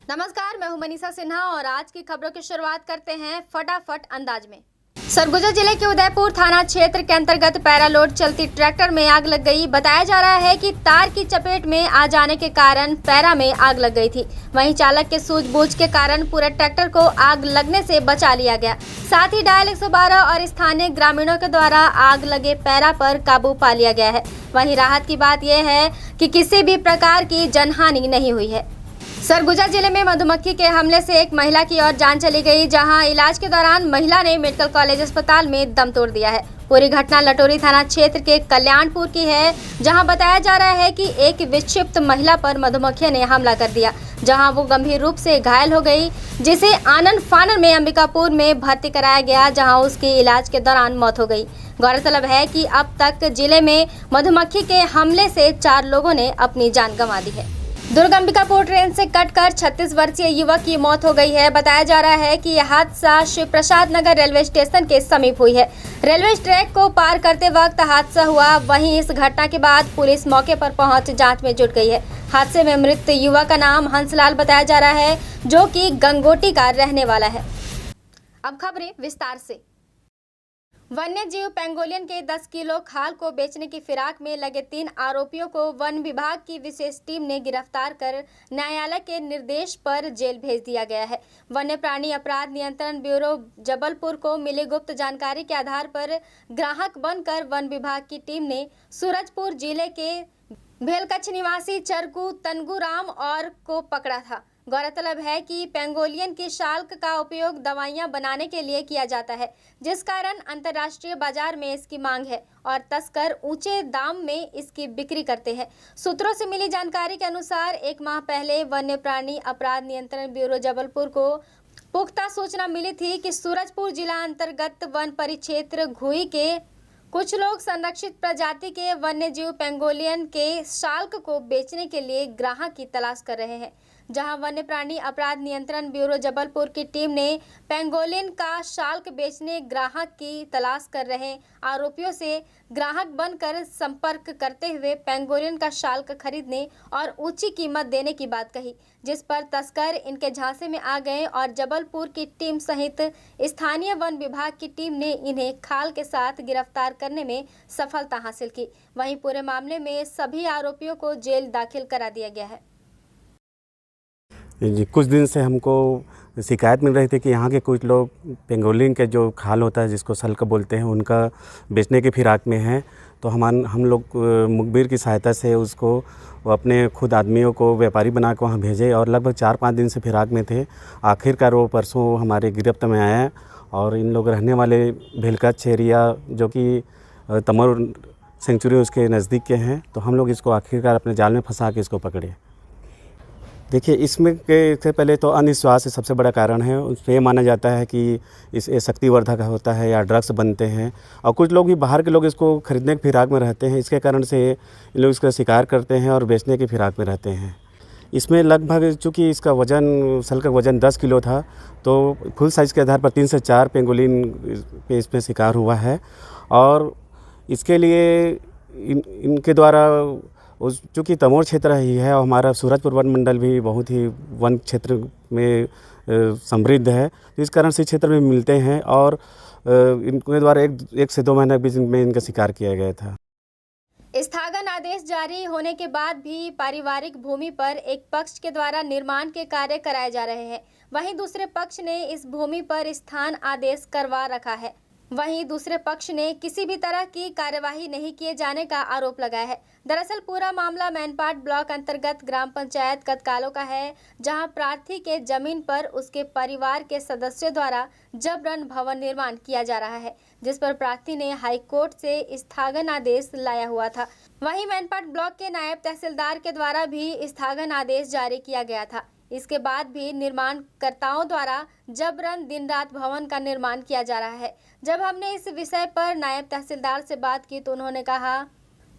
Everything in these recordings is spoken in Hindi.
नमस्कार, मैं हूं मनीषा सिन्हा और आज की खबरों की शुरुआत करते हैं फटाफट अंदाज में। सरगुजा जिले के उदयपुर थाना क्षेत्र के अंतर्गत पैरालोड चलती ट्रैक्टर में आग लग गई। बताया जा रहा है कि तार की चपेट में आ जाने के कारण पैरा में आग लग गई थी। वहीं चालक के सूझबूझ के कारण पूरे ट्रैक्टर को आग लगने से बचा लिया गया। साथ ही डायल 112 और स्थानीय ग्रामीणों के द्वारा आग लगे पैरा पर काबू पा लिया गया है। वहीं राहत की बात यह है कि किसी भी प्रकार की जनहानि नहीं हुई है। सरगुजा जिले में मधुमक्खी के हमले से एक महिला की और जान चली गई, जहां इलाज के दौरान महिला ने मेडिकल कॉलेज अस्पताल में दम तोड़ दिया है। पूरी घटना लटोरी थाना क्षेत्र के कल्याणपुर की है, जहां बताया जा रहा है कि एक विक्षिप्त महिला पर मधुमक्खी ने हमला कर दिया, जहां वो गंभीर रूप से घायल हो गई, जिसे आनंद फानन में अंबिकापुर में भर्ती कराया गया, जहां उसकी इलाज के दौरान मौत हो गई। गौरतलब है कि अब तक जिले में मधुमक्खी के हमले से 4 लोगों ने अपनी जान गंवा दी है। दुर्ग अंबिकापुर ट्रेन से कटकर 36 वर्षीय युवक की मौत हो गई है। बताया जा रहा है कि यह हादसा शिव प्रसाद नगर रेलवे स्टेशन के समीप हुई है। रेलवे ट्रैक को पार करते वक्त हादसा हुआ। वहीं इस घटना के बाद पुलिस मौके पर पहुंच जांच में जुट गई है। हादसे में मृत युवक का नाम हंसलाल बताया जा रहा है, जो कि गंगोटी का रहने वाला है। अब खबरें विस्तार से। वन्य जीव पेंगोलियन के 10 किलो खाल को बेचने की फिराक में लगे 3 आरोपियों को वन विभाग की विशेष टीम ने गिरफ्तार कर न्यायालय के निर्देश पर जेल भेज दिया गया है। वन्य प्राणी अपराध नियंत्रण ब्यूरो जबलपुर को मिली गुप्त जानकारी के आधार पर ग्राहक बनकर वन विभाग की टीम ने सूरजपुर जिले के भेलकच्छ निवासी चरकू तनगुराम और को पकड़ा था। गौरतलब है कि पेंगोलियन की शाल्क का उपयोग दवाइयां बनाने के लिए किया जाता है, जिस कारण अंतर्राष्ट्रीय बाजार में इसकी मांग है और तस्कर ऊंचे दाम में इसकी बिक्री करते हैं। सूत्रों से मिली जानकारी के अनुसार 1 माह पहले वन्य प्राणी अपराध नियंत्रण ब्यूरो जबलपुर को पुख्ता सूचना मिली थी कि सूरजपुर जिला अंतर्गत वन परिक्षेत्र घुई के कुछ लोग संरक्षित प्रजाति के वन्य जीव पेंगोलियन के शाल्क को बेचने के लिए ग्राहक की तलाश कर रहे हैं। जहां वन्य प्राणी अपराध नियंत्रण ब्यूरो जबलपुर की टीम ने पेंगोलियन का शाल्क बेचने ग्राहक की तलाश कर रहे आरोपियों से ग्राहक बनकर संपर्क करते हुए पेंगोलियन का शाल्क खरीदने और ऊंची कीमत देने की बात कही, जिस पर तस्कर इनके झांसे में आ गए और जबलपुर की टीम सहित स्थानीय वन विभाग की टीम ने इन्हें खाल के साथ गिरफ्तार करने में सफलता हासिल की। वहीं पूरे मामले में सभी आरोपियों को जेल दाखिल करा दिया गया है। जी, कुछ दिन से हमको शिकायत मिल रही थी कि यहाँ के कुछ लोग पेंगोलिन के जो खाल होता है, जिसको सल्क बोलते हैं, उनका बेचने की फिराक में हैं। तो हम लोग मुखबिर की सहायता से उसको अपने खुद आदमियों को व्यापारी बना के वहाँ भेजे और लगभग 4-5 दिन से फिराक में थे। आखिरकार वो परसों हमारे गिरफ्त में आया और इन लोग रहने वाले भेलकच्छ एरिया, जो कि तमोर सेंचुरी उसके नज़दीक के हैं। तो हम लोग इसको आखिरकार अपने जाल में फंसा के इसको पकड़े। देखिए, इसमें के से पहले तो अंधविश्वास सबसे बड़ा कारण है। उसमें ये माना जाता है कि ये शक्तिवर्धक होता है या ड्रग्स बनते हैं, और कुछ लोग भी बाहर के लोग इसको खरीदने की फिराक में रहते हैं। इसके कारण से इन लोग इसका शिकार करते हैं और बेचने की फिराक में रहते हैं। इसमें लगभग, चूँकि इसका वज़न सल का वज़न 10 किलो था, तो फुल साइज़ के आधार पर 3 से 4 पेंगोलिन पे इसमें शिकार हुआ है। और इसके लिए इनके द्वारा चूँकि तमोर क्षेत्र ही है और हमारा सूरजपुर वन मंडल भी बहुत ही वन क्षेत्र में समृद्ध है, तो इस कारण से इस क्षेत्र में मिलते हैं और इनके द्वारा एक से 2 महीने के बीच में इनका शिकार किया गया था। स्थगन आदेश जारी होने के बाद भी पारिवारिक भूमि पर एक पक्ष के द्वारा निर्माण के कार्य कराए जा रहे हैं, वहीं दूसरे पक्ष ने इस भूमि पर स्थान आदेश करवा रखा है। वहीं दूसरे पक्ष ने किसी भी तरह की कार्यवाही नहीं किए जाने का आरोप लगाया है। दरअसल पूरा मामला मैनपाट ब्लॉक अंतर्गत ग्राम पंचायत कतकालो का है, जहां प्रार्थी के जमीन पर उसके परिवार के सदस्यों द्वारा जबरन भवन निर्माण किया जा रहा है, जिस पर प्रार्थी ने हाईकोर्ट से स्थगन आदेश लाया हुआ था। वहीं मैनपाट ब्लॉक के नायब तहसीलदार के द्वारा भी स्थगन आदेश जारी किया गया था। इसके बाद भी निर्माणकर्ताओं द्वारा जबरन दिन रात भवन का निर्माण किया जा रहा है। जब हमने इस विषय पर नायब तहसीलदार से बात की तो उन्होंने कहा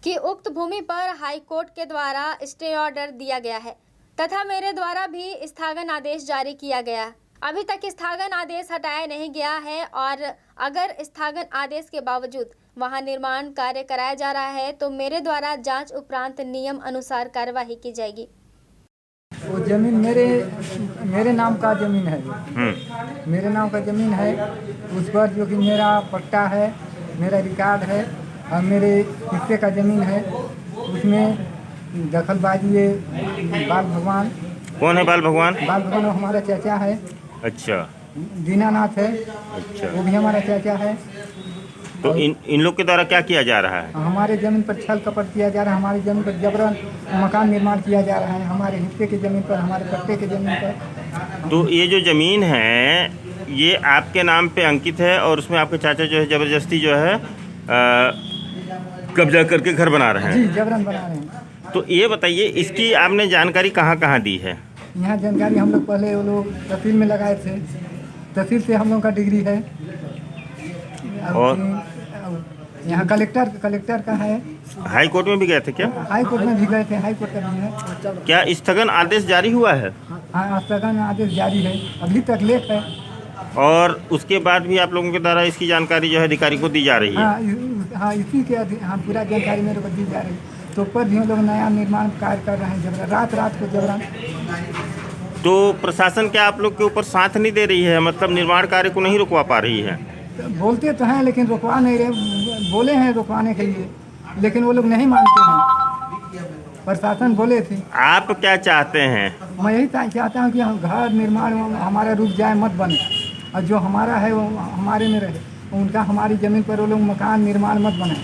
कि उक्त भूमि पर हाई कोर्ट के द्वारा स्टे ऑर्डर दिया गया है तथा मेरे द्वारा भी स्थगन आदेश जारी किया गया। अभी तक स्थगन आदेश हटाया नहीं गया है और अगर स्थगन आदेश के बावजूद वहां निर्माण कार्य कराया जा रहा है तो मेरे द्वारा जांच उपरांत नियम अनुसार कार्यवाही की जाएगी। वो ज़मीन मेरे नाम का ज़मीन है। मेरे नाम का ज़मीन है, उस पर जो कि मेरा पट्टा है, मेरा रिकॉर्ड है और मेरे हिस्से का ज़मीन है। उसमें दखलबाजी ये बाल भगवान। कौन है बाल भगवान? बाल भगवान वो हमारा चाचा है। अच्छा दीनानाथ है, अच्छा। वो भी हमारा चाचा है। तो इन लोग के द्वारा क्या किया जा रहा है? हमारे ज़मीन पर छल कपट किया जा रहा है, हमारी ज़मीन पर जबरन मकान निर्माण किया जा रहा है, हमारे हिस्से की ज़मीन पर, हमारे पट्टे की ज़मीन पर। तो ये जो ज़मीन है ये आपके नाम पे अंकित है और उसमें आपके चाचा जो है ज़बरदस्ती जो है कब्जा करके घर बना रहे जी हैं। जबरन बना रहे हैं। तो ये बताइए इसकी आपने जानकारी कहाँ कहाँ दी है? यहाँ जानकारी हम लोग पहले वो लोग तहसील में लगाए थे, तहसील से हम लोग का डिग्री है। और यहाँ कलेक्टर का है। हाई कोर्ट में भी गए थे क्या? हाई कोर्ट में भी गए थे, हाई कोर्ट का भी है। क्या स्थगन आदेश जारी हुआ है? हाँ स्थगन आदेश जारी है, अभी तक लेट है। और उसके बाद भी आप लोगों के द्वारा इसकी जानकारी जो है अधिकारी को दी जा रही है? हाँ इसी के हाँ पूरा जानकारी मेरे को दी जा रही है। तो ऊपर भी हम लोग नया निर्माण कार्य कर रहे हैं जबरन, रात को जबरन। तो प्रशासन क्या आप लोग के ऊपर साथ नहीं दे रही है, मतलब निर्माण कार्य को नहीं रुकवा पा रही है? बोलते तो हैं लेकिन रुकवा नहीं रहे, बोले हैं रुकवाने के लिए लेकिन वो लोग नहीं मानते हैं। प्रशासन बोले थे। आप क्या चाहते हैं? मैं यही चाहता हूँ कि हम घर निर्माण हमारा रुक जाए, मत बने, और जो हमारा है वो हमारे में रहे। उनका हमारी ज़मीन पर वो लोग मकान निर्माण मत बनाए,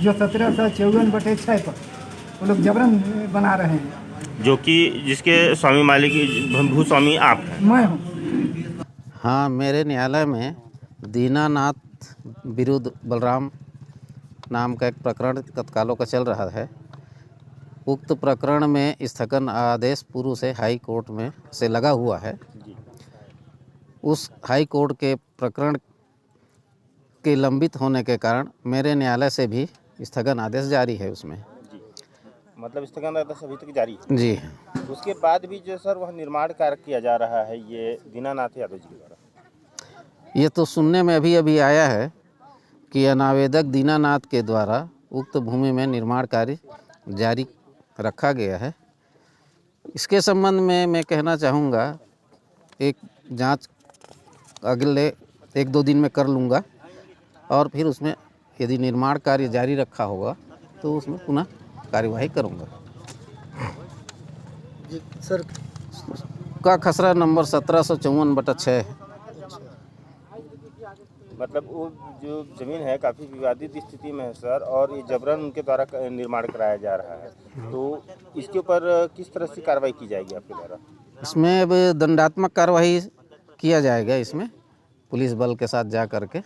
जो 1754/6 पर वो लोग जबरन बना रहे हैं। जो कि जिसके स्वामी मालिक भूस्वामी आप हैं? मैं हूँ। हाँ, मेरे न्यायालय में दीनानाथ विरुद्ध बलराम नाम का एक प्रकरण तत्कालों का चल रहा है। उक्त प्रकरण में स्थगन आदेश पूर्व से हाई कोर्ट में से लगा हुआ है। उस हाई कोर्ट के प्रकरण के लंबित होने के कारण मेरे न्यायालय से भी स्थगन आदेश जारी है उसमें। मतलब स्थगन आदेश अभी तक जारी है? जी। उसके बाद भी जो सर वह निर्माण कार्य किया जा रहा है ये दीनानाथ यादव जी के द्वारा। ये तो सुनने में अभी आया है कि अनावेदक दीनानाथ के द्वारा उक्त भूमि में निर्माण कार्य जारी रखा गया है। इसके संबंध में मैं कहना चाहूँगा एक जांच अगले 1-2 दिन में कर लूँगा और फिर उसमें यदि निर्माण कार्य जारी रखा होगा तो उसमें पुनः कार्यवाही करूँगा। जी सर, का खसरा नंबर 1754/6 है। मतलब वो जो ज़मीन है काफ़ी विवादित स्थिति में है सर, और ये जबरन उनके द्वारा निर्माण कराया जा रहा है, तो इसके ऊपर किस तरह से कार्रवाई की जाएगी आपके द्वारा? इसमें अब दंडात्मक कार्रवाई किया जाएगा, इसमें पुलिस बल के साथ जा करके।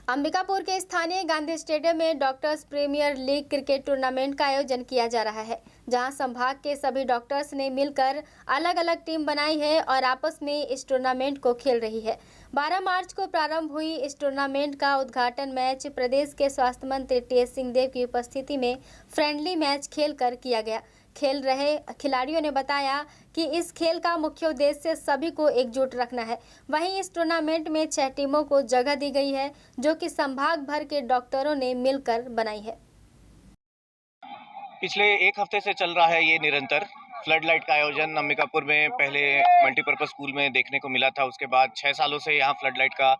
अंबिकापुर के स्थानीय गांधी स्टेडियम में doctors premier league cricket tournament का आयोजन किया जा रहा है, जहां संभाग के सभी डॉक्टर्स ने मिलकर अलग अलग टीम बनाई है और आपस में इस टूर्नामेंट को खेल रही है। 12 मार्च को प्रारंभ हुई इस टूर्नामेंट का उद्घाटन मैच प्रदेश के स्वास्थ्य मंत्री टी.एस. सिंहदेव की उपस्थिति में फ्रेंडली मैच खेलकर किया गया। खेल रहे खिलाड़ियों ने बताया कि इस खेल का मुख्य उद्देश्य सभी को एकजुट रखना है। वहीं इस टूर्नामेंट में 6 टीमों को जगह दी गई है, जो कि संभाग भर के डॉक्टरों ने मिलकर बनाई है। पिछले 1 हफ्ते से चल रहा है ये निरंतर फ्लड लाइट का आयोजन। अंबिकापुर में पहले मल्टीपर्पज स्कूल में देखने को मिला था, उसके बाद 6 सालों से यहाँ फ्लड लाइट का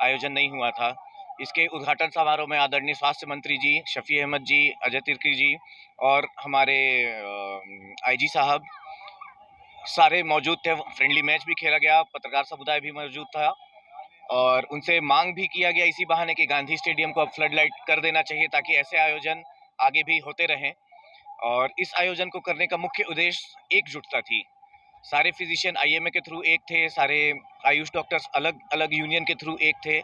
आयोजन नहीं हुआ था। इसके उद्घाटन समारोह में आदरणीय स्वास्थ्य मंत्री जी, शफी अहमद जी, अजय तिर्की जी और हमारे आईजी साहब सारे मौजूद थे। फ्रेंडली मैच भी खेला गया, पत्रकार समुदाय भी मौजूद था और उनसे मांग भी किया गया इसी बहाने कि गांधी स्टेडियम को अब फ्लड लाइट कर देना चाहिए ताकि ऐसे आयोजन आगे भी होते रहें। और इस आयोजन को करने का मुख्य उद्देश्य एकजुटता थी। सारे फिजिशियन आईएमए के थ्रू एक थे, सारे आयुष डॉक्टर्स अलग अलग यूनियन के थ्रू एक थे।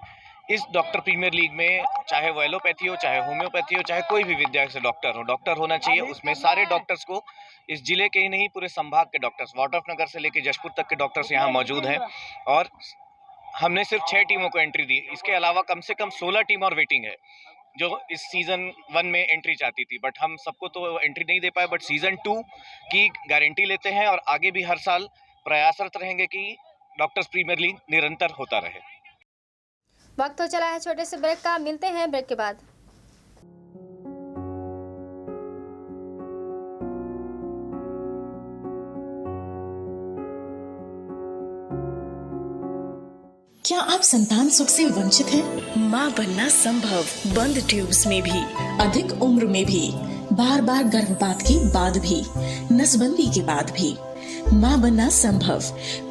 इस डॉक्टर प्रीमियर लीग में चाहे वो एलोपैथी हो, चाहे होम्योपैथी हो, चाहे कोई भी विद्या से डॉक्टर होना चाहिए। उसमें सारे डॉक्टर्स को, इस जिले के ही नहीं पूरे संभाग के डॉक्टर्स, वाटरनगर से लेकर जशपुर तक के डॉक्टर्स यहाँ मौजूद हैं। और हमने सिर्फ 6 टीमों को एंट्री दी, इसके अलावा कम से कम 16 टीम और वेटिंग है जो इस सीजन 1 में एंट्री चाहती थी, बट हम सबको तो एंट्री नहीं दे पाए। बट सीजन 2 की गारंटी लेते हैं और आगे भी हर साल प्रयासरत रहेंगे कि डॉक्टर्स प्रीमियर लीग निरंतर होता रहे। वक्त हो चला है छोटे से ब्रेक का, मिलते हैं ब्रेक के बाद। क्या आप संतान सुख से वंचित हैं? माँ बनना संभव, बंद ट्यूब्स में भी, अधिक उम्र में भी, बार बार गर्भपात के बाद भी, नसबंदी के बाद भी। माँ बनना संभव,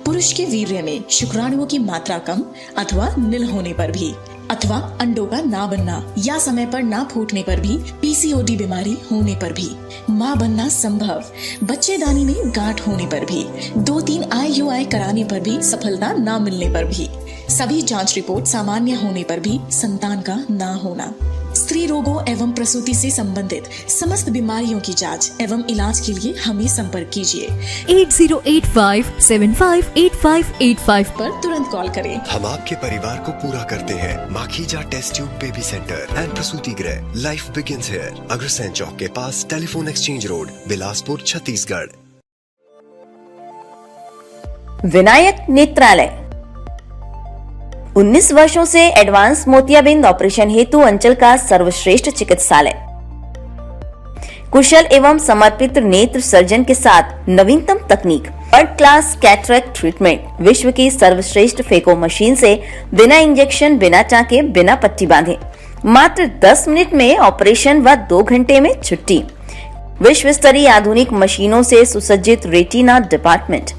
पुरुष के वीर्य में शुक्राणुओं की मात्रा कम अथवा नील होने पर भी, अथवा अंडों का ना बनना या समय पर ना फूटने पर भी, पीसीओडी बीमारी होने पर भी। माँ बनना संभव, बच्चेदानी में गांठ होने पर भी, 2-3 IUI कराने पर भी सफलता ना मिलने पर भी, सभी जांच रिपोर्ट सामान्य होने पर भी संतान का ना होना। स्त्री रोगों एवं प्रसूति से संबंधित समस्त बीमारियों की जांच एवं इलाज के लिए हमें संपर्क कीजिए 8085758585 पर तुरंत कॉल करें। हम आपके परिवार को पूरा करते हैं। Makhija test tube baby centre and प्रसूति गृह, life begins here, Agrasen Chowk के पास, telephone exchange road, Bilaspur, Chhattisgarh. Vinayak Netralaya 19 वर्षों से एडवांस मोतियाबिंद ऑपरेशन हेतु अंचल का सर्वश्रेष्ठ चिकित्सालय, कुशल एवं समर्पित नेत्र सर्जन के साथ नवीनतम तकनीक, वर्ल्ड क्लास कैटरेक्ट ट्रीटमेंट, विश्व की सर्वश्रेष्ठ फेको मशीन से बिना इंजेक्शन, बिना टाँके, बिना पट्टी बांधे मात्र 10 मिनट में ऑपरेशन व 2 घंटे में छुट्टी। विश्व स्तरीय आधुनिक मशीनों से सुसज्जित रेटिना डिपार्टमेंट,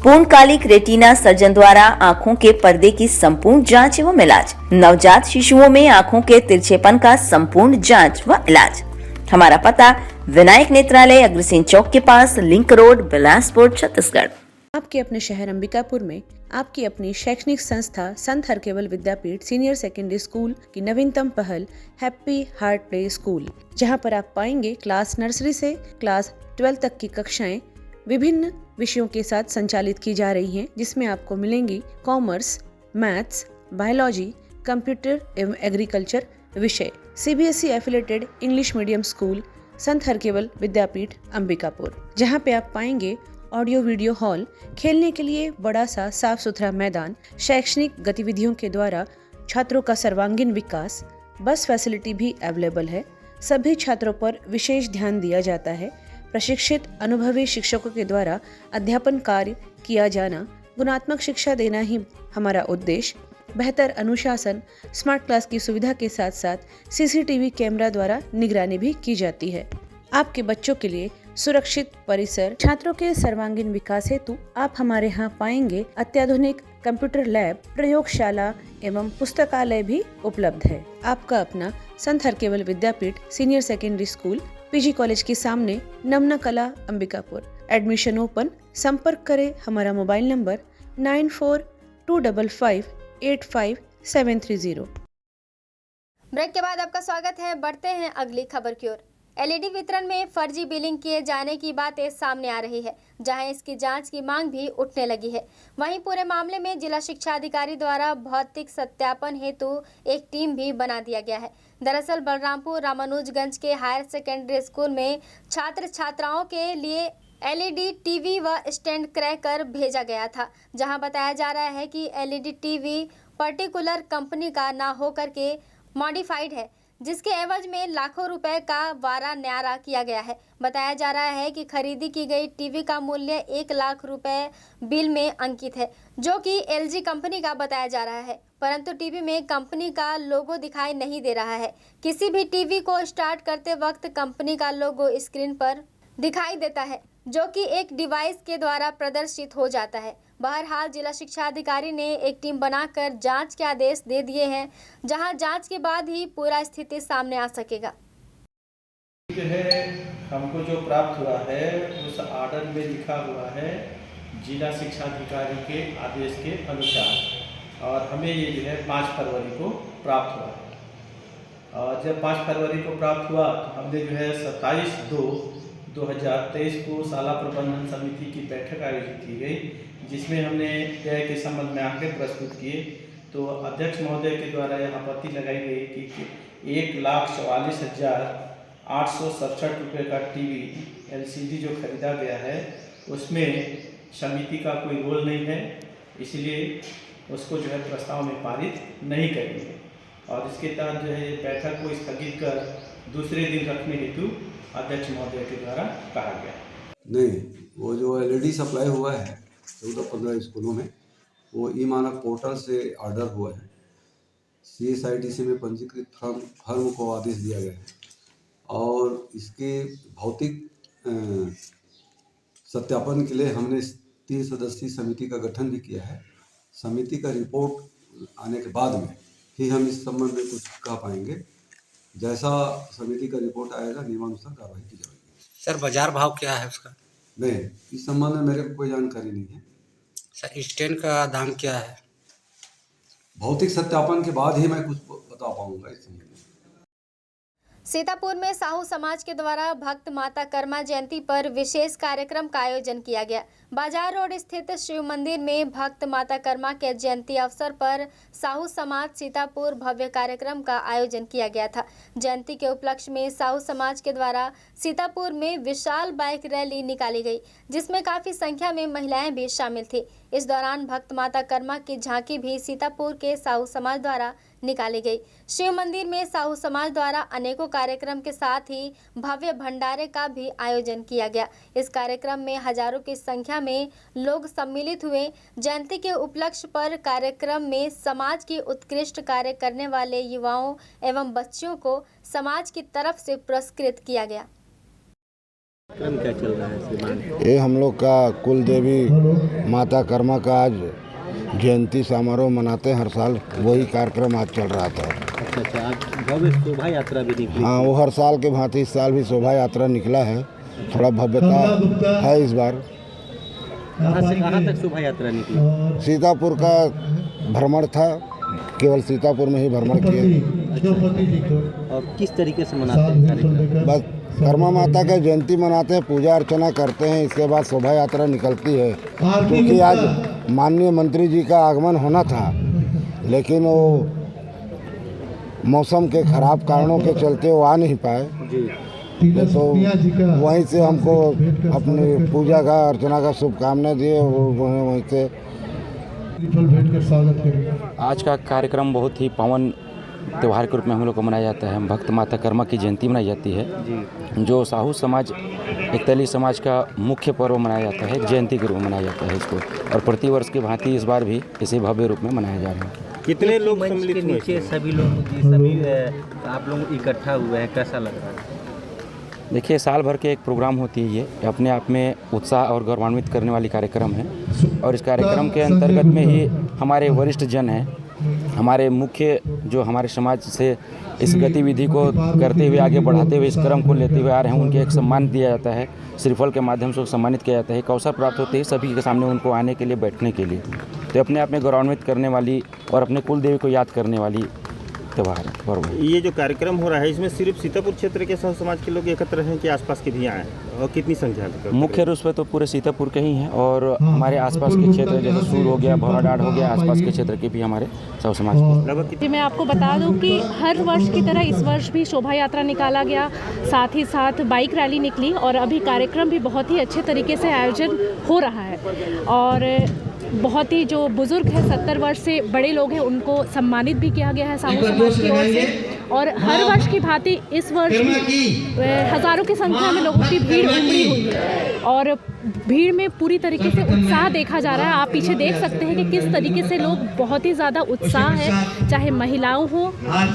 पूर्णकालिक रेटिना सर्जन द्वारा आंखों के पर्दे की संपूर्ण जांच एवं इलाज, नवजात शिशुओं में आंखों के तिरछेपन का संपूर्ण जांच व इलाज। हमारा पता विनायक नेत्रालय, अग्रसेन चौक के पास, लिंक रोड, बिलासपुर, छत्तीसगढ़। आपके अपने शहर अंबिकापुर में आपकी अपनी शैक्षणिक संस्था संत Harkewal Vidyapeeth senior secondary school की नवीनतम पहल हैप्पी हार्ट प्ले स्कूल, जहां पर आप पाएंगे क्लास नर्सरी से क्लास 12 तक की कक्षाएं विभिन्न विषयों के साथ संचालित की जा रही हैं, जिसमें आपको मिलेंगी कॉमर्स, मैथ्स, बायोलॉजी, कंप्यूटर एवं एग्रीकल्चर विषय। CBSE affiliated English medium school संत हरकेवल विद्यापीठ अंबिकापुर, जहां पे आप पाएंगे ऑडियो वीडियो हॉल, खेलने के लिए बड़ा सा साफ सुथरा मैदान, शैक्षणिक गतिविधियों के द्वारा छात्रों का सर्वांगीण विकास, बस फैसिलिटी भी अवेलेबल है। सभी छात्रों पर विशेष ध्यान दिया जाता है। प्रशिक्षित अनुभवी शिक्षकों के द्वारा अध्यापन कार्य किया जाना, गुणात्मक शिक्षा देना ही हमारा उद्देश्य। बेहतर अनुशासन, स्मार्ट क्लास की सुविधा के साथ साथ CCTV कैमरा द्वारा निगरानी भी की जाती है। आपके बच्चों के लिए सुरक्षित परिसर, छात्रों के सर्वांगीण विकास हेतु आप हमारे यहाँ पाएंगे अत्याधुनिक कंप्यूटर लैब, प्रयोगशाला एवं पुस्तकालय भी उपलब्ध है। आपका अपना Sant Harkewal Vidyapeeth senior secondary school, PG college के सामने, नमना कला, अंबिकापुर। Admission open. संपर्क करें हमारा मोबाइल नंबर 9425585730। ब्रेक के बाद आपका स्वागत है। बढ़ते हैं अगली खबर की ओर। LED वितरण में फर्जी बिलिंग किए जाने की बातें सामने आ रही है, जहां इसकी जांच की मांग भी उठने लगी है। वहीं पूरे मामले में जिला शिक्षा अधिकारी द्वारा भौतिक सत्यापन हेतु एक टीम भी बना दिया गया है। दरअसल बलरामपुर रामानुजगंज के हायर सेकेंडरी स्कूल में छात्र छात्राओं के लिए LED TV व स्टैंड क्रय कर भेजा गया था, जहां बताया जा रहा है कि LED TV पर्टिकुलर कंपनी का ना होकर के मॉडिफाइड है, जिसके एवज में लाखों रुपए का वारा न्यारा किया गया है। बताया जा रहा है कि खरीदी की गई टीवी का मूल्य 1 लाख रुपए बिल में अंकित है, जो कि LG कंपनी का बताया जा रहा है, परंतु टीवी में कंपनी का लोगो दिखाई नहीं दे रहा है। किसी भी टीवी को स्टार्ट करते वक्त कंपनी का लोगो स्क्रीन पर दिखाई देता है, जो कि एक डिवाइस के द्वारा प्रदर्शित हो जाता है। बहरहाल जिला शिक्षा अधिकारी ने एक टीम बनाकर जांच के आदेश दे दिए हैं, जहां जांच के बाद ही पूरा स्थिति सामने आ सकेगा। हमको जो प्राप्त हुआ है उस आर्डर में लिखा हुआ है जिला शिक्षा अधिकारी के आदेश के अनुसार, और हमें ये जो है 5 फरवरी को प्राप्त हुआ है। और जब 5 फरवरी को प्राप्त हुआ तो हमने जो है 27/2/2023 को शाला प्रबंधन समिति की बैठक आयोजित की गई, जिसमें हमने व्यय के संबंध में आंकड़े प्रस्तुत किए। तो अध्यक्ष महोदय के द्वारा यह आपत्ति लगाई गई कि 1,44,867 रुपये का टीवी LCD जो खरीदा गया है उसमें समिति का कोई रोल नहीं है, इसलिए उसको जो है प्रस्ताव में पारित नहीं करेंगे। और इसके तहत जो है बैठक को स्थगित कर दूसरे दिन रखने हेतु अध्यक्ष महोदय के द्वारा कहा गया। नहीं, वो जो LED सप्लाई हुआ है 14-15 स्कूलों में, वो ई मानक पोर्टल से ऑर्डर हुआ है। CSIDC में पंजीकृत फर्म को आदेश दिया गया है और इसके भौतिक सत्यापन के लिए हमने 3 सदस्यीय समिति का गठन भी किया है। समिति का रिपोर्ट आने के बाद में ही हम इस संबंध में कुछ कह पाएंगे। जैसा समिति का रिपोर्ट आएगा नियमानुसार कार्रवाई की जाएगी। सर बाजार भाव क्या है उसका? नहीं, इस संबंध में मेरे को कोई जानकारी नहीं है। सर स्टैंड का दाम क्या है? भौतिक सत्यापन के बाद ही मैं कुछ बता पाऊंगा इस संबंध में। सीतापुर में साहू समाज के द्वारा भक्त माता कर्मा जयंती पर विशेष कार्यक्रम का आयोजन किया गया। बाजार रोड स्थित शिव मंदिर में भक्त माता कर्मा के जयंती अवसर पर साहू समाज सीतापुर भव्य कार्यक्रम का आयोजन किया गया था। जयंती के उपलक्ष्य में साहू समाज के द्वारा सीतापुर में विशाल बाइक रैली निकाली गई, जिसमें काफी संख्या में महिलाएं भी शामिल थी। इस दौरान भक्त माता कर्मा की झांकी भी सीतापुर के साहू समाज द्वारा निकाली गई। शिव मंदिर में साहू समाज द्वारा अनेकों कार्यक्रम के साथ ही भव्य भंडारे का भी आयोजन किया गया। इस कार्यक्रम में हजारों की संख्या में लोग सम्मिलित हुए। जयंती के उपलक्ष्य पर कार्यक्रम में समाज की उत्कृष्ट कार्य करने वाले युवाओं एवं बच्चियों को समाज की तरफ से पुरस्कृत किया गया। क्या चल रहा है श्रीमान? ये हम लोग का कुल देवी माता कर्मा का आज जयंती समारोह मनाते हैं हर साल, वही कार्यक्रम आज चल रहा था। अच्छा, आज भव्य शोभा यात्रा भी निकली। हाँ, वो हर साल के भांति इस साल भी शोभा यात्रा निकला है। थोड़ा भव्यता है इस बार। कहाँ से कहाँ तक शोभा यात्रा निकली? सीतापुर का भ्रमण था, केवल सीतापुर में ही भ्रमण किए। और किस तरीके से मनाते हैं कार्यक्रम? बस कर्मा माता का जयंती मनाते हैं, पूजा अर्चना करते हैं, इसके बाद शोभा यात्रा निकलती है। क्योंकि आज माननीय मंत्री जी का आगमन होना था, लेकिन वो मौसम के खराब कारणों के चलते वो आ नहीं पाए। तो वहीं से हमको अपनी पूजा का अर्चना का शुभकामनाएं दिए, वहीं से आज का कार्यक्रम बहुत ही पावन त्यौहार के रूप में हम लोग को मनाया जाता है। भक्त माता कर्मा की जयंती मनाई जाती है, जो साहू समाज एक तली समाज का मुख्य पर्व मनाया जाता है। जयंती के रूप में मनाया जाता है इसको, और प्रतिवर्ष की भांति इस बार भी इसी भव्य रूप में मनाया जा रहा है। कितने लोग सम्मिलित हुए? नीचे सभी आप लोग इकट्ठा हुए हैं, कैसा लग रहा है? देखिए, साल भर के एक प्रोग्राम होती है, ये अपने आप में उत्साह और गौरवान्वित करने वाली कार्यक्रम है। और इस कार्यक्रम के अंतर्गत में ही हमारे वरिष्ठ जन हैं, हमारे मुख्य जो हमारे समाज से इस गतिविधि को करते हुए आगे बढ़ाते हुए इस क्रम को लेते हुए आ रहे हैं, उनके एक सम्मान दिया जाता है। श्रीफल के माध्यम से सम्मानित किया जाता है। एक अवसर प्राप्त होते ही सभी के सामने उनको आने के लिए, बैठने के लिए, तो अपने आप में गौरवान्वित करने वाली और अपने कुल देवी को याद करने वाली त्यौहार है। ये जो कार्यक्रम हो रहा है, इसमें सिर्फ सीतापुर क्षेत्र के साहू समाज के लोग एकत्र हैं कि आसपास के भी आए हैं, और कितनी संख्या है? मुख्य रूप से तो पूरे सीतापुर के ही हैं, और हमारे आसपास के क्षेत्र जैसे सूर हो गया, भौराडाँड हो गया, आसपास के क्षेत्र के भी हमारे साहू समाज के। मैं आपको बता दूं कि हर वर्ष की तरह इस वर्ष भी शोभा यात्रा निकाला गया, साथ ही साथ बाइक रैली निकली, और अभी कार्यक्रम भी बहुत ही अच्छे तरीके से आयोजन हो रहा है। और बहुत ही जो बुजुर्ग हैं, 70 वर्ष से बड़े लोग हैं, उनको सम्मानित भी किया गया है साहू समाज की ओर से। और हर वर्ष की भांति इस वर्ष भी हजारों की संख्या में लोगों की भीड़ उमड़ी हुई है, और भीड़ में पूरी तरीके से उत्साह देखा जा रहा है। आप पीछे देख सकते हैं कि किस तरीके से लोग, बहुत ही ज़्यादा उत्साह है, चाहे महिलाओं हो,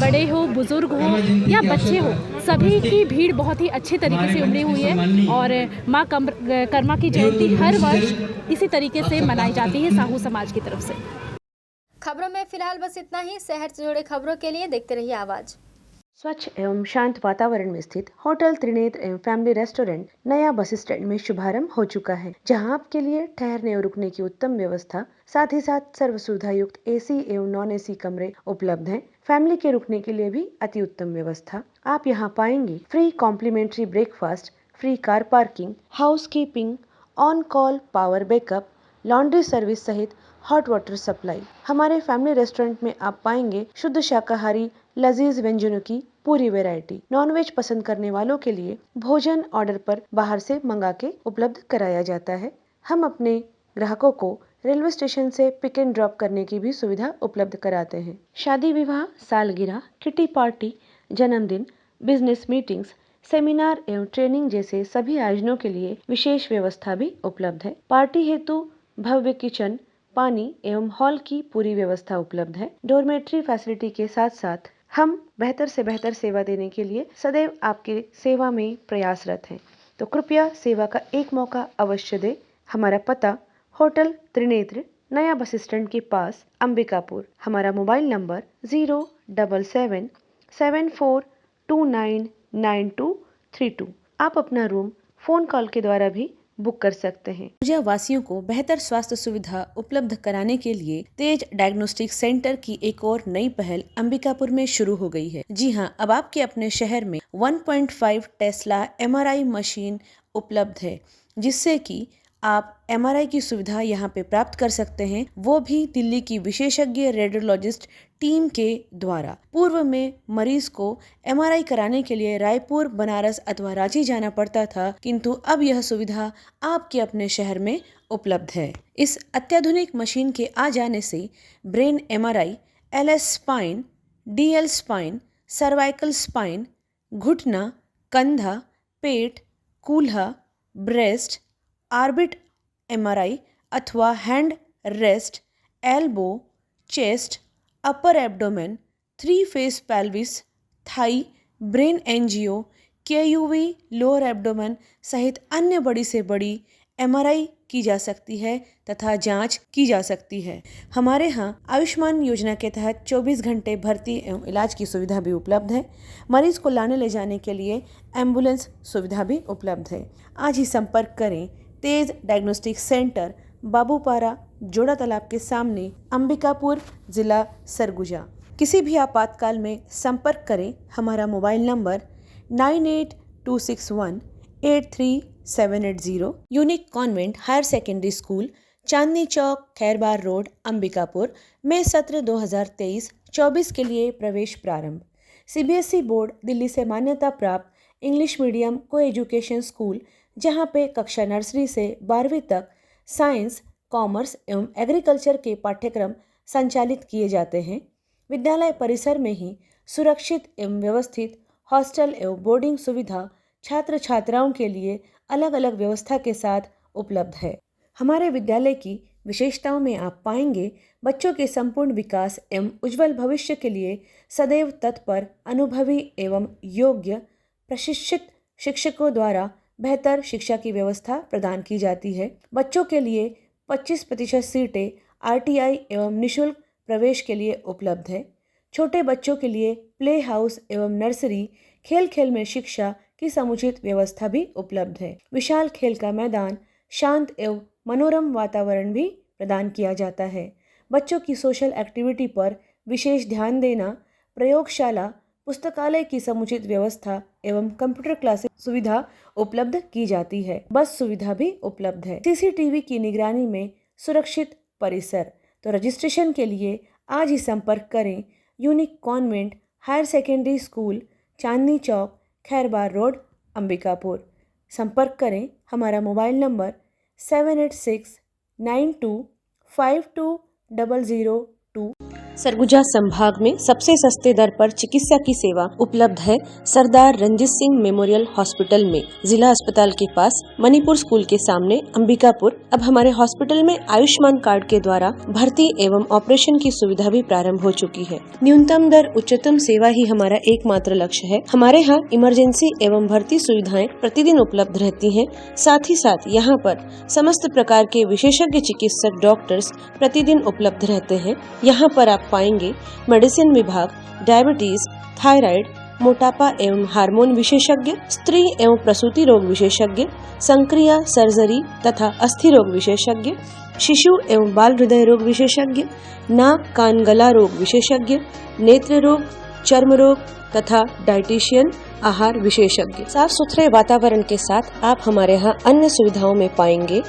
बड़े हो, बुजुर्ग हो या बच्चे हो, सभी की भीड़ बहुत ही अच्छे तरीके से उमड़ी हुई है। और माँ कर्मा की जयंती हर वर्ष इसी तरीके से मनाई जाती है साहू समाज की तरफ से। खबरों में फिलहाल बस इतना ही। शहर से जुड़े खबरों के लिए देखते रहिए आवाज। स्वच्छ एवं शांत वातावरण में स्थित होटल त्रिनेत्र एवं फैमिली रेस्टोरेंट नया बस स्टैंड में शुभारंभ हो चुका है, जहां आपके लिए ठहरने और रुकने की उत्तम व्यवस्था, साथ ही साथ सर्व सुविधा युक्त AC एवं नॉन AC कमरे उपलब्ध हैं। फैमिली के रुकने के लिए भी अति उत्तम व्यवस्था। आप यहां पाएंगे free complimentary breakfast, free car parking, house keeping, on call power backup, laundry service सहित हॉट वाटर सप्लाई। हमारे फैमिली रेस्टोरेंट में आप पाएंगे शुद्ध शाकाहारी लजीज व्यंजनों की पूरी वैरायटी। नॉनवेज पसंद करने वालों के लिए भोजन ऑर्डर पर बाहर से मंगा के उपलब्ध कराया जाता है। हम अपने ग्राहकों को रेलवे स्टेशन से पिक एंड ड्रॉप करने की भी सुविधा उपलब्ध कराते हैं। शादी विवाह, सालगिरह, किटी पार्टी, जन्मदिन, बिजनेस मीटिंग्स, सेमिनार एवं ट्रेनिंग जैसे सभी आयोजनों के लिए विशेष व्यवस्था भी उपलब्ध है। पार्टी हेतु भव्य किचन, पानी एवं हॉल की पूरी व्यवस्था उपलब्ध है। डोरमेट्री फैसिलिटी के साथ साथ हम बेहतर से बेहतर सेवा देने के लिए सदैव आपकी सेवा में प्रयासरत हैं। तो कृपया सेवा का एक मौका अवश्य दें। हमारा पता होटल त्रिनेत्र, नया बस स्टैंड के पास, अंबिकापुर। हमारा मोबाइल नंबर 07774299232। आप अपना रूम फोन कॉल के द्वारा भी बुक कर सकते हैं। पूजा वासियों को बेहतर स्वास्थ्य सुविधा उपलब्ध कराने के लिए तेज डायग्नोस्टिक सेंटर की एक और नई पहल अंबिकापुर में शुरू हो गई है। जी हां, अब आपके अपने शहर में 1.5 टेस्ला MRI मशीन उपलब्ध है, जिससे कि आप MRI की सुविधा यहाँ पे प्राप्त कर सकते हैं, वो भी दिल्ली की विशेषज्ञ रेडियोलॉजिस्ट टीम के द्वारा। पूर्व में मरीज को MRI कराने के लिए रायपुर, बनारस अथवा रांची जाना पड़ता था, किंतु अब यह सुविधा आपके अपने शहर में उपलब्ध है। इस अत्याधुनिक मशीन के आ जाने से brain MRI, LS spine, DL spine, cervical spine, घुटना, कंधा, पेट, कूल्हा, ब्रेस्ट, ऑर्बिट MRI अथवा hand wrist, elbow, chest, upper abdomen, 3 face pelvis, thigh, brain angio, KUV, lower abdomen सहित अन्य बड़ी से बड़ी MRI की जा सकती है तथा जांच की जा सकती है। हमारे यहाँ आयुष्मान योजना के तहत 24 घंटे भर्ती एवं इलाज की सुविधा भी उपलब्ध है। मरीज को लाने ले जाने के लिए एम्बुलेंस सुविधा भी उपलब्ध है। आज ही संपर्क करें तेज डायग्नोस्टिक सेंटर, बाबूपारा, जोड़ा तालाब के सामने, अंबिकापुर, जिला सरगुजा। किसी भी आपातकाल में संपर्क करें। हमारा mobile number 9826183780। Unique convent higher secondary school, Chandni Chowk, Khairbar road, Ambikapur में सत्र 2023-24 के लिए प्रवेश प्रारंभ। CBSE बोर्ड दिल्ली से मान्यता प्राप्त इंग्लिश मीडियम को एजुकेशन स्कूल, जहां पे कक्षा नर्सरी से 12वीं तक साइंस, कॉमर्स एवं एग्रीकल्चर के पाठ्यक्रम संचालित किए जाते हैं। विद्यालय परिसर में ही सुरक्षित एवं व्यवस्थित हॉस्टल एवं बोर्डिंग सुविधा छात्र छात्राओं के लिए अलग अलग व्यवस्था के साथ उपलब्ध है। हमारे विद्यालय की विशेषताओं में आप पाएंगे बच्चों के संपूर्ण विकास एवं उज्जवल भविष्य के लिए सदैव तत्पर, अनुभवी एवं योग्य प्रशिक्षित शिक्षकों द्वारा बेहतर शिक्षा की व्यवस्था प्रदान की जाती है। बच्चों के लिए 25% सीटें RTI एवं निःशुल्क प्रवेश के लिए उपलब्ध है। छोटे बच्चों के लिए प्ले हाउस एवं नर्सरी, खेल खेल में शिक्षा की समुचित व्यवस्था भी उपलब्ध है। विशाल खेल का मैदान, शांत एवं मनोरम वातावरण भी प्रदान किया जाता है। बच्चों की सोशल एक्टिविटी पर विशेष ध्यान देना, प्रयोगशाला, पुस्तकालय की समुचित व्यवस्था एवं कंप्यूटर क्लासेस सुविधा उपलब्ध की जाती है। बस सुविधा भी उपलब्ध है। CCTV की निगरानी में सुरक्षित परिसर। तो रजिस्ट्रेशन के लिए आज ही संपर्क करें। Unique convent higher secondary school, Chandni Chowk, Khairbar road, Ambikapur. संपर्क करें। हमारा मोबाइल नंबर 7869252002। सरगुजा संभाग में सबसे सस्ते दर पर चिकित्सा की सेवा उपलब्ध है सरदार रंजीत सिंह मेमोरियल हॉस्पिटल में, जिला अस्पताल के पास, मणिपुर स्कूल के सामने, अंबिकापुर। अब हमारे हॉस्पिटल में आयुष्मान कार्ड के द्वारा भर्ती एवं ऑपरेशन की सुविधा भी प्रारंभ हो चुकी है। न्यूनतम दर उच्चतम सेवा ही हमारा एकमात्र लक्ष्य है। हमारे यहाँ इमरजेंसी एवं भर्ती सुविधाएं प्रतिदिन उपलब्ध रहती है। साथ ही साथ यहाँ पर समस्त प्रकार के विशेषज्ञ चिकित्सक डॉक्टर्स प्रतिदिन उपलब्ध रहते हैं। यहाँ पर आप पाएंगे मेडिसिन विभाग, डायबिटीज, थायराइड, मोटापा एवं हार्मोन विशेषज्ञ, स्त्री एवं प्रसूति रोग विशेषज्ञ, संक्रिया, सर्जरी तथा अस्थि रोग विशेषज्ञ, शिशु एवं बाल हृदय रोग विशेषज्ञ, नाक कान गला रोग विशेषज्ञ, नेत्र रोग, चर्म रोग तथा डाइटिशियन, आहार विशेषज्ञ। साफ सुथरे वातावरण के साथ आप हमारे यहाँ अन्य सुविधाओं में पाएंगे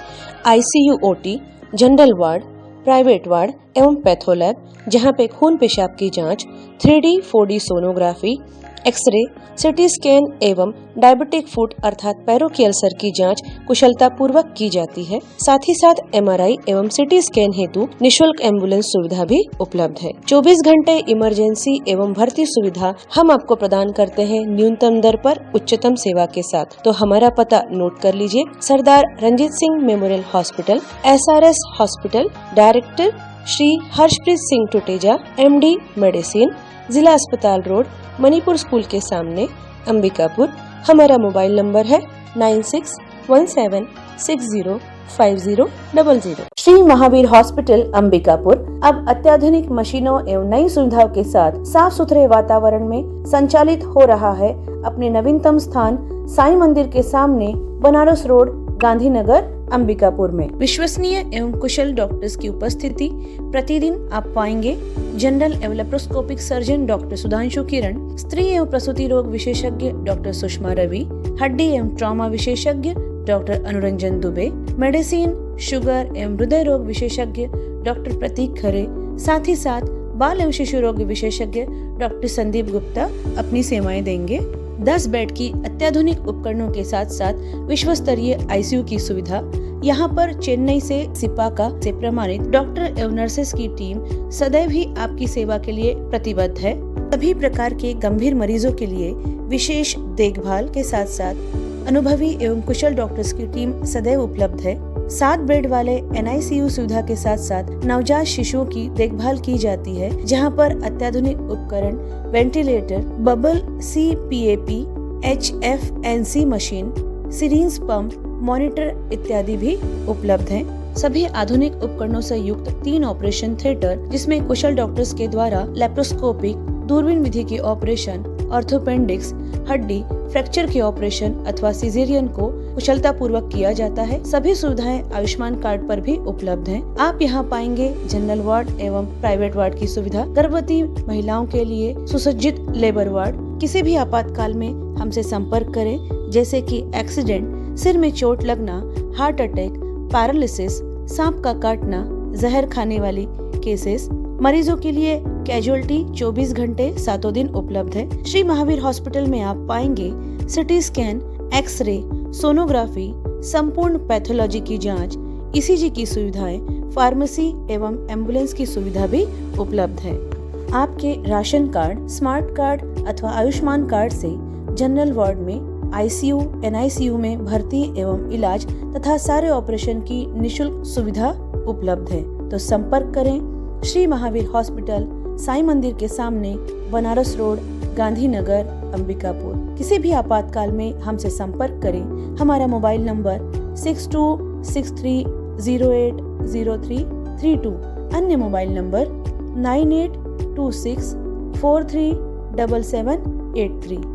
ICU, OT, general ward, private ward एवं पैथोलैब, जहाँ पे खून पेशाब की जांच, 3D 4D sonography, x ray, CT scan एवं डायबिटिक फुट अर्थात पैरों के अल्सर की जांच कुशलता पूर्वक की जाती है। साथ ही साथ MRI एवं सिटी स्कैन हेतु निःशुल्क एम्बुलेंस सुविधा भी उपलब्ध है। 24 घंटे इमरजेंसी एवं भर्ती सुविधा हम आपको प्रदान करते हैं न्यूनतम दर पर उच्चतम सेवा के साथ। तो हमारा पता नोट कर लीजिए। Sardar Ranjit Singh memorial hospital, SRS hospital, director Shri Harshpreet Singh Tuteja, MD medicine, जिला अस्पताल रोड, मणिपुर स्कूल के सामने, अंबिकापुर। हमारा मोबाइल नंबर है 9617605000। श्री महावीर हॉस्पिटल अंबिकापुर अब अत्याधुनिक मशीनों एवं नई सुविधाओं के साथ साफ सुथरे वातावरण में संचालित हो रहा है। अपने नवीनतम स्थान साईं मंदिर के सामने, बनारस रोड, गांधीनगर, अंबिकापुर में। विश्वसनीय एवं कुशल डॉक्टर्स की उपस्थिति प्रतिदिन आप पाएंगे। जनरल एवं लेप्रोस्कोपिक सर्जन डॉक्टर सुधांशु किरण, स्त्री एवं प्रसूति रोग विशेषज्ञ डॉक्टर सुषमा रवि, हड्डी एवं ट्रॉमा विशेषज्ञ doctor Anuranjan Dubey, medicine, sugar एवं हृदय रोग विशेषज्ञ डॉक्टर प्रतीक खरे, साथ ही साथ बाल एवं शिशु रोग विशेषज्ञ डॉक्टर संदीप गुप्ता अपनी सेवाएं देंगे। 10 बेड की अत्याधुनिक उपकरणों के साथ साथ विश्व स्तरीय ICU की सुविधा। यहाँ पर चेन्नई से सिपाका से प्रमाणित डॉक्टर एवं नर्सेस की टीम सदैव ही आपकी सेवा के लिए प्रतिबद्ध है। सभी प्रकार के गंभीर मरीजों के लिए विशेष देखभाल के साथ साथ अनुभवी एवं कुशल डॉक्टर्स की टीम सदैव उपलब्ध है। 7 बेड वाले NICU सुविधा के साथ साथ नवजात शिशुओं की देखभाल की जाती है, जहां पर अत्याधुनिक उपकरण, ventilator, bubble CPAP, HFNC machine, syringe pump, monitor इत्यादि भी उपलब्ध हैं। सभी आधुनिक उपकरणों से युक्त 3 ऑपरेशन थिएटर, जिसमें कुशल डॉक्टर्स के द्वारा लेप्रोस्कोपिक, दूरबीन विधि की ऑपरेशन, ऑर्थोपेंडिक्स, हड्डी, फ्रैक्चर के ऑपरेशन अथवा सिजेरियन को कुशलता पूर्वक किया जाता है। सभी सुविधाएं आयुष्मान कार्ड पर भी उपलब्ध हैं। आप यहाँ पाएंगे जनरल वार्ड एवं प्राइवेट वार्ड की सुविधा, गर्भवती महिलाओं के लिए सुसज्जित लेबर वार्ड। किसी भी आपातकाल में हमसे संपर्क करें, जैसे कि एक्सीडेंट, सिर में चोट लगना, हार्ट अटैक, पैरालिसिस, सांप का काटना, जहर खाने वाली केसेस। मरीजों के लिए कैजुअलिटी 24 घंटे 7 दिन उपलब्ध है। श्री महावीर हॉस्पिटल में आप पाएंगे सिटी स्कैन, एक्सरे, सोनोग्राफी, संपूर्ण पैथोलॉजी की जांच, ECG की सुविधाएं, फार्मेसी एवं एम्बुलेंस की सुविधा भी उपलब्ध है। आपके राशन कार्ड, स्मार्ट कार्ड अथवा आयुष्मान कार्ड से जनरल वार्ड में, ICU, NICU में भर्ती एवं इलाज तथा सारे ऑपरेशन की निःशुल्क सुविधा उपलब्ध है। तो संपर्क करें श्री महावीर हॉस्पिटल, साईं मंदिर के सामने, बनारस रोड, गांधीनगर, अंबिकापुर। किसी भी आपातकाल में हमसे संपर्क करें। हमारा मोबाइल नंबर 6263080332, अन्य मोबाइल नंबर 9826437783।